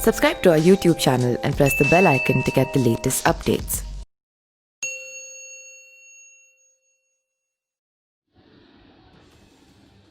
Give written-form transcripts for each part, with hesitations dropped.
Subscribe to our YouTube channel and press the bell icon to get the latest updates.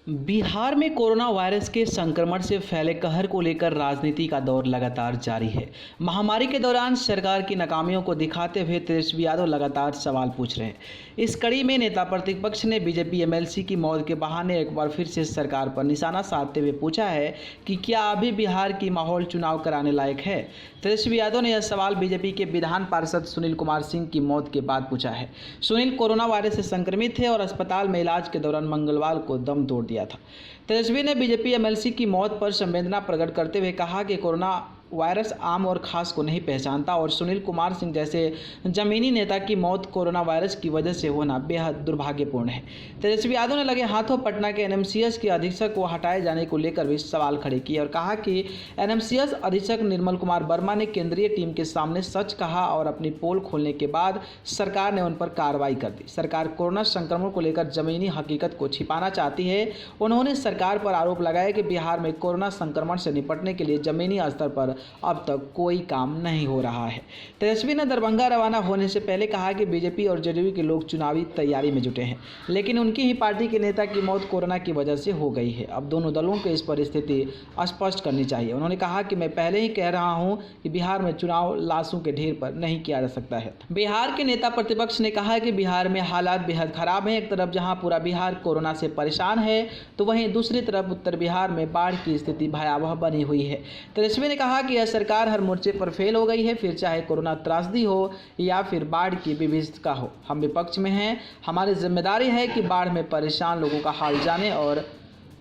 Bihar में corona virus के संक्रमण से फैले कहर को लेकर राजनीति का दौर लगातार जारी है। महामारी के दौरान सरकार की नाकामियों को दिखाते हुए तेजस्वी यादव लगातार सवाल पूछ रहे हैं। इस कड़ी में नेता प्रतिपक्ष ने बीजेपी एमएलसी की मौत के बहाने एक बार फिर से सरकार पर निशाना साधते हुए पूछा है कि क्या अभी बिहार की माहौल चुनाव कराने लायक है। तेजस्वी यादव ने यह सवाल बीजेपी के विधान पार्षद सुनील कुमार सिंह की मौत के बाद पूछा है। सुनील कोरोना वायरस से संक्रमित थे और अस्पताल में इलाज के दौरान मंगलवार को दम तोड़ दिया था। तेजस्वी ने बीजेपी एमएलसी की मौत पर संवेदना प्रकट करते हुए कहा कि कोरोना वायरस आम और खास को नहीं पहचानता और सुनील कुमार सिंह जैसे जमीनी नेता की मौत कोरोना वायरस की वजह से होना बेहद दुर्भाग्यपूर्ण है। तेजस्वी यादव ने लगे हाथों पटना के एनएमसीएच के अधीक्षक को हटाए जाने को लेकर भी सवाल खड़े किए और कहा कि एनएमसीएच अधीक्षक निर्मल कुमार वर्मा ने केंद्रीय टीम के सामने सच कहा और अपनी पोल खोलने के बाद सरकार ने उन पर कार्रवाई कर दी। सरकार कोरोना संक्रमण को लेकर जमीनी हकीकत को छिपाना चाहती है। उन्होंने सरकार पर आरोप लगाया कि बिहार में कोरोना संक्रमण से निपटने के लिए जमीनी स्तर पर अब तक कोई काम नहीं हो रहा है। तेजस्वी ने दरभंगा रवाना होने से पहले कहा कि बीजेपी और जेडीयू के लोग चुनावी तैयारी में जुटे हैं, लेकिन उनकी ही पार्टी के नेता की मौत कोरोना की वजह से हो गई है। अब दोनों दलों को इस पर स्थिति स्पष्ट करनी चाहिए। उन्होंने कहा कि मैं पहले ही कह रहा हूं कि बिहार में चुनाव लाशों के ढेर पर नहीं किया जा सकता है। बिहार के नेता प्रतिपक्ष ने कहा कि बिहार में हालात बेहद खराब हैं। एक तरफ जहां पूरा बिहार कोरोना से परेशान है तो वहीं दूसरी तरफ उत्तर बिहार में बाढ़ की स्थिति भयावह बनी हुई है। तेजस्वी ने कहा कि यह सरकार हर मोर्चे पर फेल हो गई है, फिर चाहे कोरोना त्रासदी हो या फिर बाढ़ की विभीषिका हो। हम विपक्ष में हैं। हमारी जिम्मेदारी है कि बाढ़ में परेशान लोगों का हाल जाने और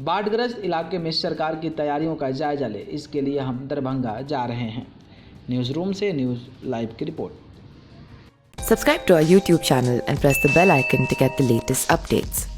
बाढ़ग्रस्त इलाके में सरकार की तैयारियों का जायजा ले। इसके लिए हम दरभंगा जा रहे हैं। न्यूज़ रूम से न्यूज़ लाइव की report. Subscribe to our YouTube channel and press the bell icon to get the latest updates.